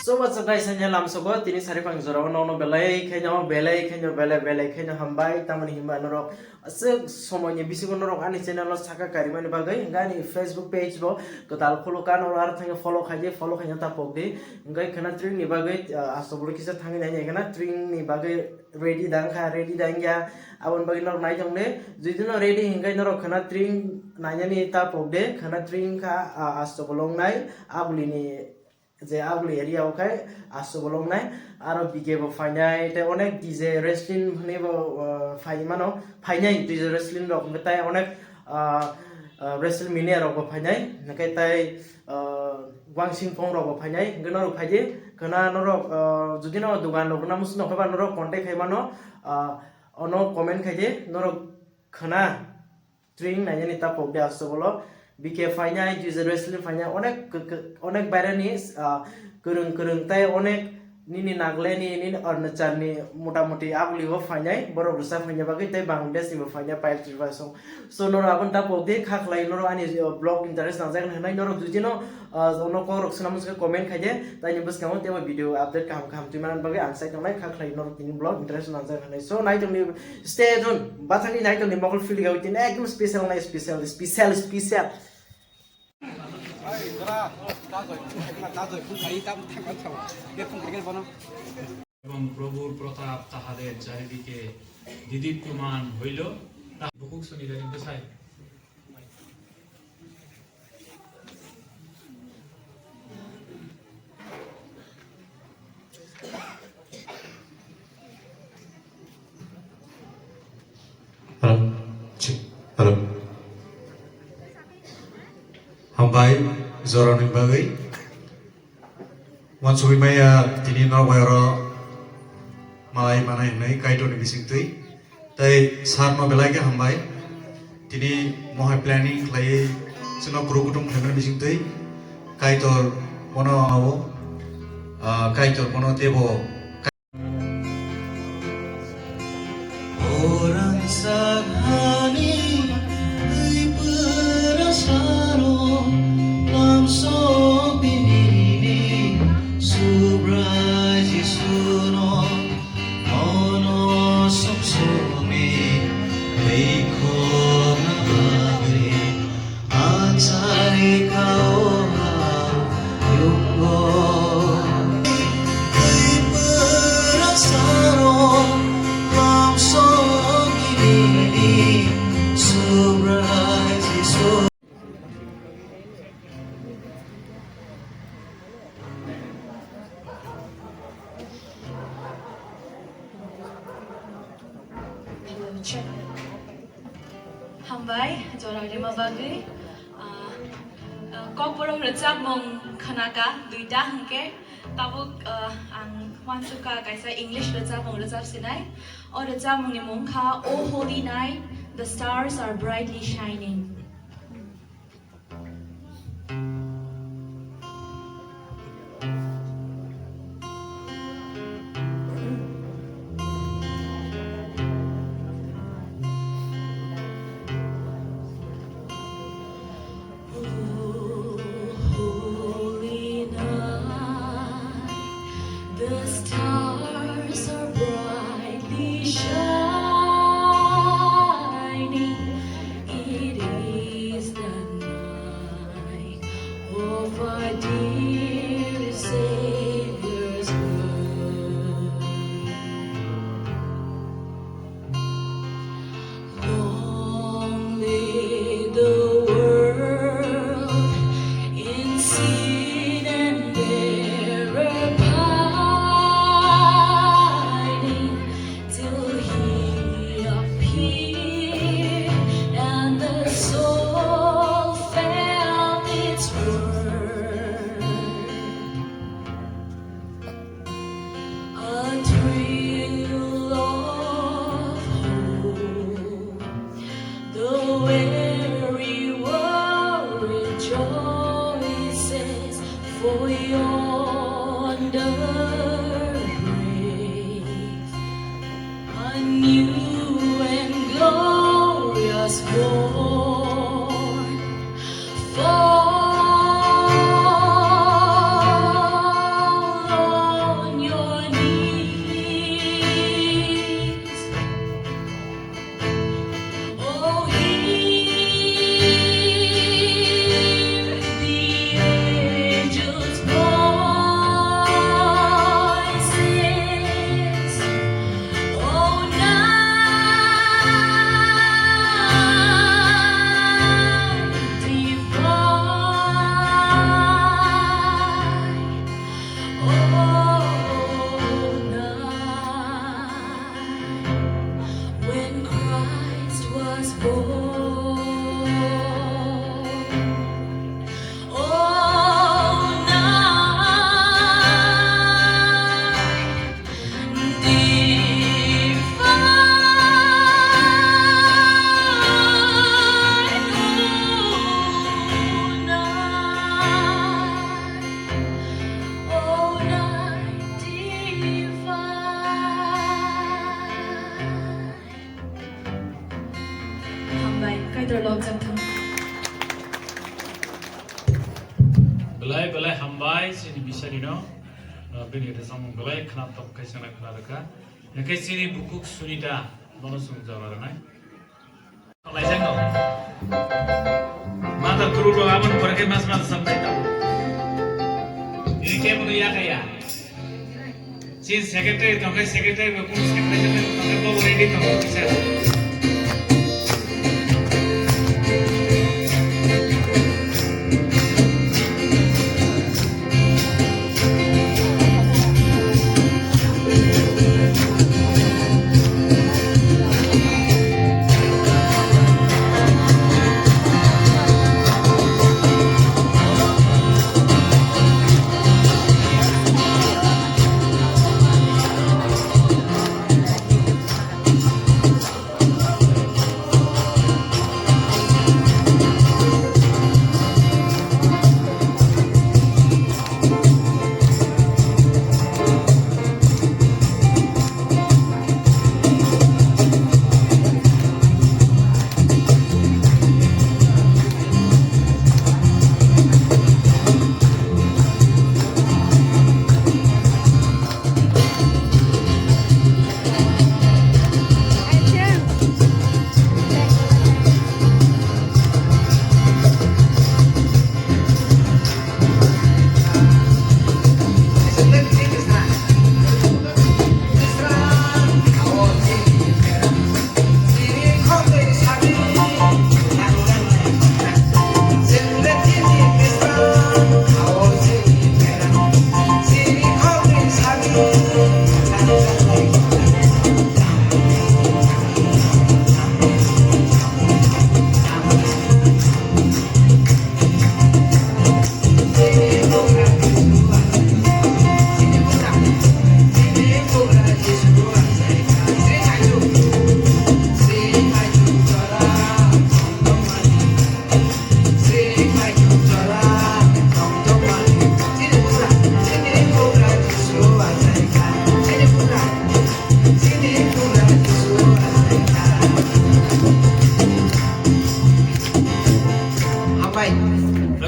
So what's up guys, hanya lam sogo tini sari pang zora no belai khenyo hambai tamani himba norok ase somoyni bisigo norok ani channel lo saka karimani bagai ngani Facebook page bo kotal khulukan or ar thang follow khanya ta pogdi ngai khana tring ni bagai asobul kisa thangi nai khana tring ni bagai ready dangya abon bagai norok nai jongne jidino ready hingai norok khana tring nanyani ta pogde khana tring kha asobolong nai abuli ni যে আগলি area ওখাই আসো বলং নাই আর বিকে বো ফাইনাই তে অনেক DJ wrestling মানে বো ফাইমানো ফাইনাই DJ wrestling rock তাই অনেক রেসল মিনিয়া রক ফাইনাই নাকাই তাই ওয়াংসিং ফং রক ফাইনাই গনো রক ফাইদে গনা নরক যদি ন দোকান রক নামুস নখবা নরক কন্টাক্ট খাইমানো অনো কমেন্ট খাইদে নরক খনা ট্রেনিং নাইনি তা পবদে আসো বলো বিকে ফাইনাই ডিজে রেসলিং ফাইনাই অনেক বাইরে নি করং তাই অনেক নিনি নাগলেনি নিনি অরুণাচলনি মোটামুটি আবলিও ফাইনাই বড় রুসা ফাইনাই বাকি তাই বাংলাদেশ নিবো ফাইনাই পাইল ট্রিভাসং সো নর আগুন তা পবদে খাখলাই নর আনি ব্লগ ইন্টারেস্ট না জায়গা হনাই নর দুজিনো অন্য ক রকসনামসকে কমেন্ট খাইদে তাই নিবস কামো তেও ভিডিও আপডেট কাম তুইমান বাকি আনসাই তংলাই খাখলাই নর তিন ব্লগ ইন্টারেস্ট না জায়গা হনাই সো নাই তুমি স্টে জন বাথানি নাই তুমি মগল ফিল গাউতিন একদম স্পেশাল নাই স্পেশাল এবং প্রভুর প্রতাপ তাহাদের চারিদিকে দিদিপ্যমান হইল বুকুক শুনিলে কিন্তু চাই Halo. Hambai Zorani bagai. Wan suwi maya tini nor bayaro malai mana ini kaito ni bising tui. Tai sar no belai ke hambai. Tini mohai planning lai suno kru kutung kena bising tui. Kaitor mono awo. Kaitor mono tebo. Orang saghani Hambai, jorang lima bagai. Kok belum recap mong kanaka duita hangke. Tabuk ang wan suka kaisa English recap mong recap sinai. Or recap mong ni mong ka Oh holy night, the stars are brightly shining. The stars are brightly shining. It is the night of our dear Savior's birth. Long lay the world in sin and error. For yonder breaks a new and glorious morn. Follow when Christ was born. Oh, night divine, oh, night divine. Hambai, kai tor log jam thang. Belai belai hambai sini bisa dino. Bini ada sama belai kenapa tak kasih nak keluarga. Yang kasih sini buku sunida mana sung jawab orang lain. Kalau saya no. Mata guru lo aman pergi mas sampai tahu. Ini kayak mana ya kaya. Sin secretary tongkai secretary buku secretary tongkai bawa ready tongkai bisa.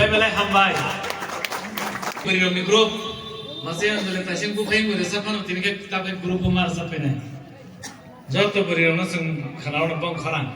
Belai hambai. Beri orang grup masih yang boleh tasing bukain boleh siapa nanti ni kita grup umar siapa ni. Jauh tu beri orang sung kenal orang bang karang.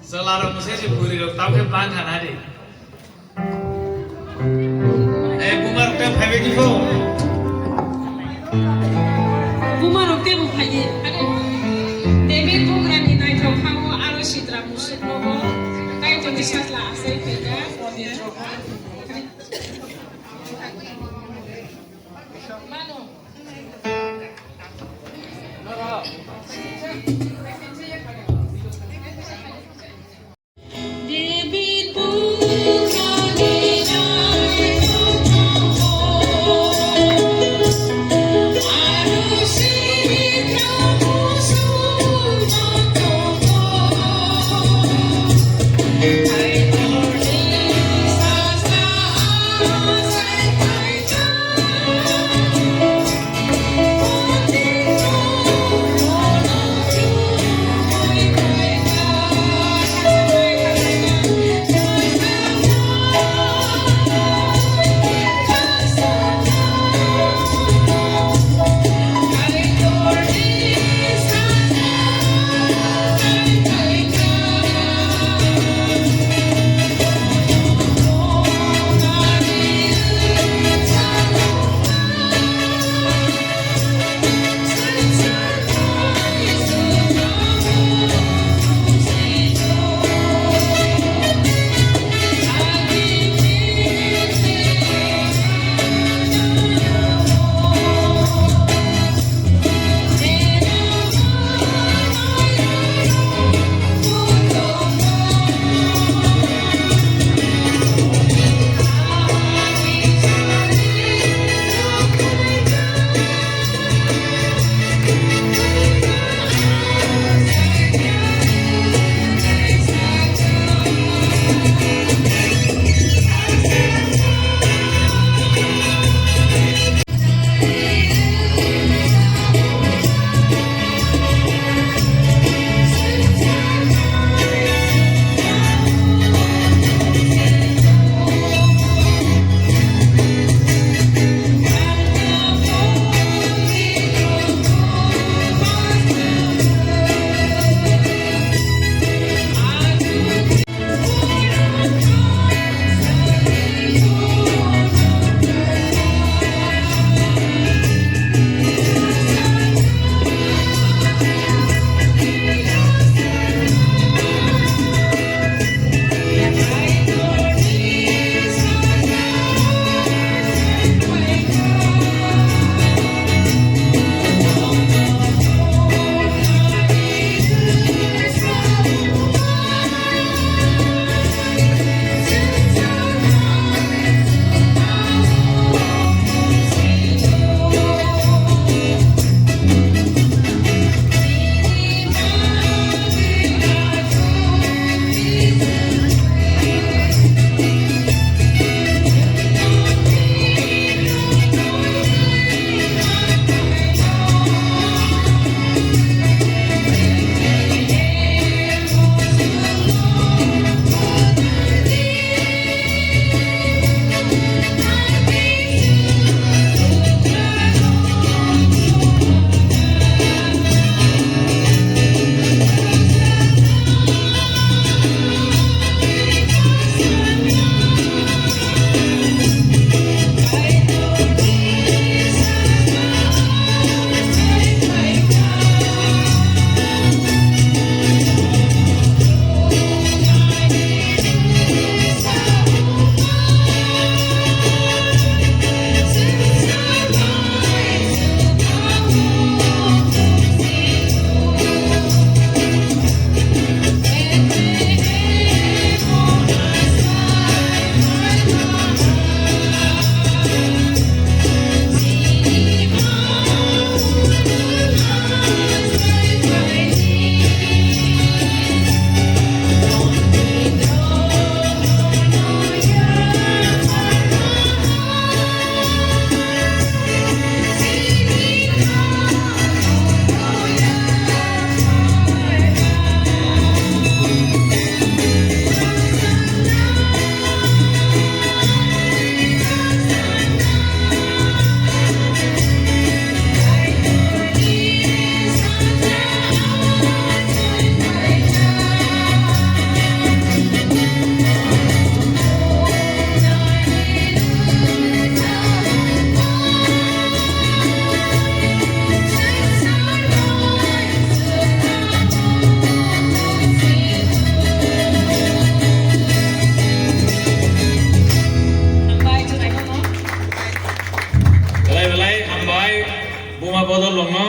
Selalu mesti si buri rok tahu ke plan kan hari. Bumar ke phai di ko. Bumar ke phai. David program ini naik kau aro sitra musik logo. Kau tu bisa lah saya kerja. Mano. See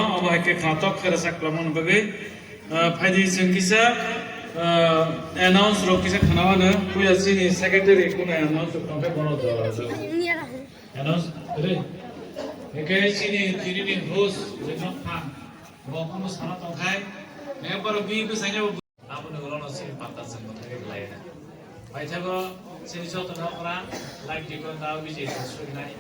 अब के खातक कर सकलमन बगे फाइदि जों किसा announce रो किसा खानावानो पुया सिनि secretary कुना announce कंपे बनो जो अनाउंस रे एके सिनि तिरिनि होस्ट जेनो फां गखनो साना तंखाय नेबर बि बिसाइनो आपनो गलनो सिनि पाता जों मथाय लायना फाइथागो सिनि सत नखरा लाइक दिगन दाव बिजे सुनाय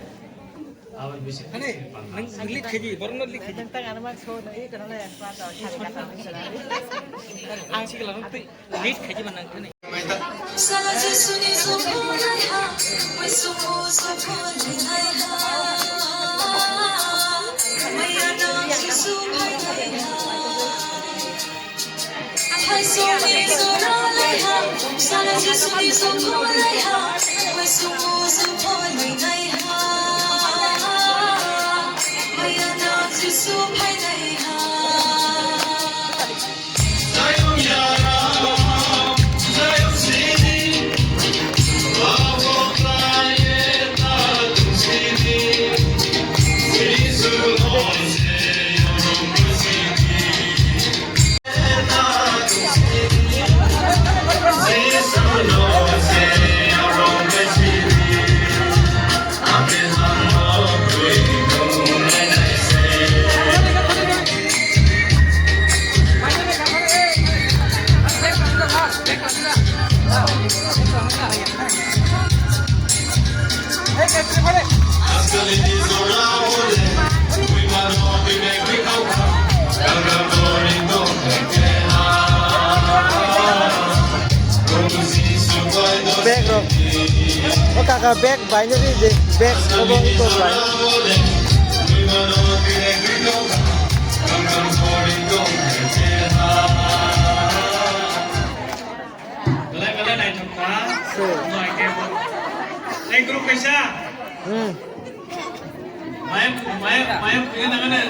आवर बिसे नों लिखेजि बरनो लिखेजि tentang anak mak so na itu nolak apa tahu cari kata misalnya आं सिगला नों लिट खेजि मन नों नै bag ro o kakak bag banyak ni bag obong itu banyak Belai naik tempat, naik kebo. Naik grup kaisa. Main, ini namanya.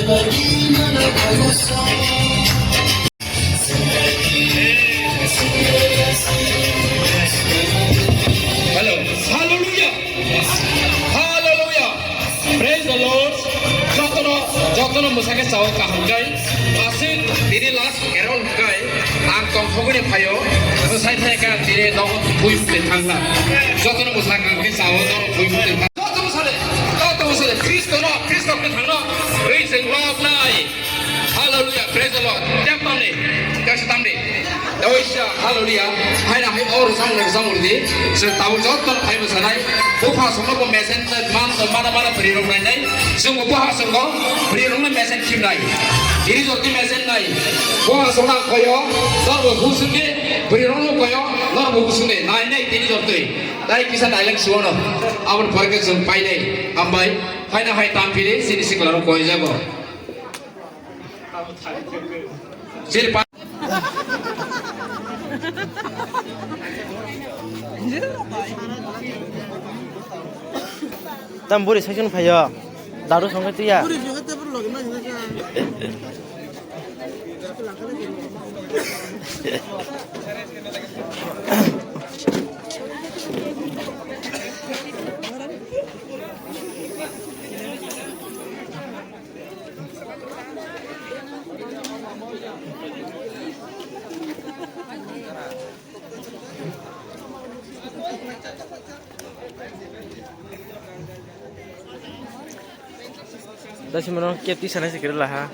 Hello. Hallelujah. Hallelujah. Praise the Lord. Jotono musake sawo kahangkai. Asin diri last erol kai. Ang tong thogone phayo. Sai thai ka dire dong bui te thangla. Jotono musake ang sawo dong bui te thang. Jotono sale. Kristo ke thangla. Praise the Lord nai. Hallelujah. Praise the Lord. Tempamni. Kastamni. Doisha hallelujah. Haina hai or sang urdi. Se tawu jotono phai musanai. Buha songo ko mesen mana berirong nai. Songo buha songo berirong na mesen kim nai. Diri joti mesen nai. Buha songa koyo. Lor busuke berirong koyo. Lor busuke nai diri joti. Dai kisa dialect suono. Awan phage jong pai dai. Ambai haina hai tampire sini sikolaro koy jago. Sir pa Tamburi section phayo. Daru songe tuya. Dasi menong kepti sana sekira lah ha.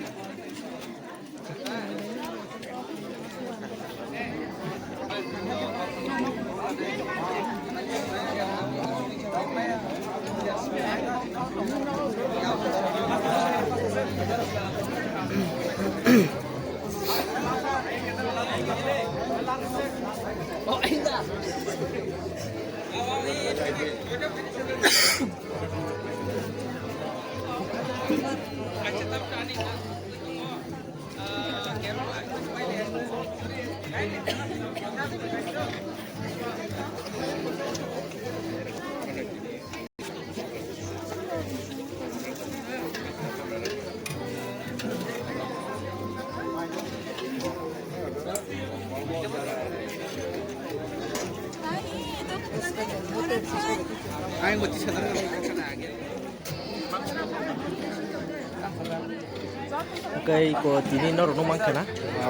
Okay, ko tini no rumang kana.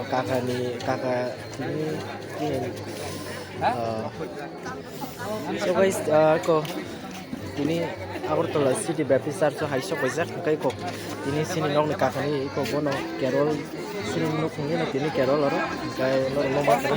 Kakak tini so guys, ko tini Agartala City Baptist Church high shop bajar kai ko tini sini nok kakak ni ko bono Carol sini nok ni tini Carol aro kai no rumang kana.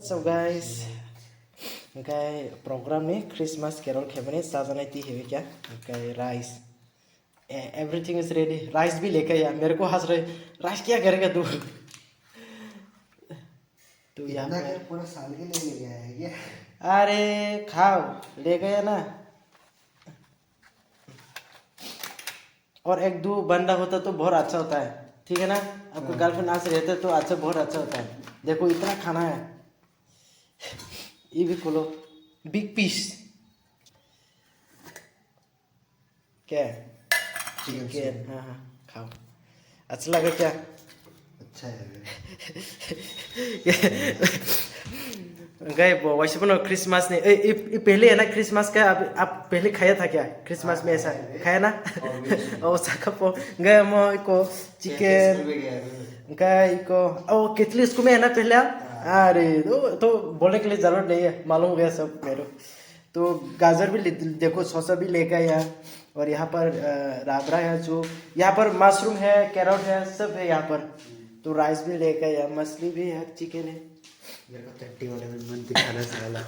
So guys, okay, program nih Christmas Carol Cabinet साजना थी है क्या? Okay, rice, everything is ready. Rice भी लेके आया, मेरे को हंस रहे, rice क्या करेगा तू? तू यहाँ पे पूरा साल के लिए ले गया है क्या? अरे खाओ, ले गया ना? और एक दो बंदा होता तो बहुत अच्छा होता है, ठीक है ना? आपको गर्लफ्रेंड आज रहते तो अच्छा बहुत अच्छा होता है। देखो इतना खाना है, ये भी खोलो, बिग पीस। क्या है? चिकन। हाँ हाँ खाओ। अच्छा लगा क्या? अच्छा है। गए वो वैसे बनो क्रिसमस ने ये पहले है ना क्रिसमस का। आप पहले खाया था क्या क्रिसमस में? ऐसा खाया ना? ओ साकपो गए मो को चिकन गए को ओ कितली इसको में है ना पहले आप? अरे तो बोलने के लिए जरूरत नहीं है, मालूम हो गया सब मेरे। तो गाजर भी देखो, सौसा भी लेके आया। और यहाँ पर राबड़ा है, जो यहाँ पर मशरूम है, कैरोट है, सब है यहाँ पर। तो राइस भी लेके आया, मछली भी है, चिकन है। मेरे को चट्टी वाले में मन दिखाना साला।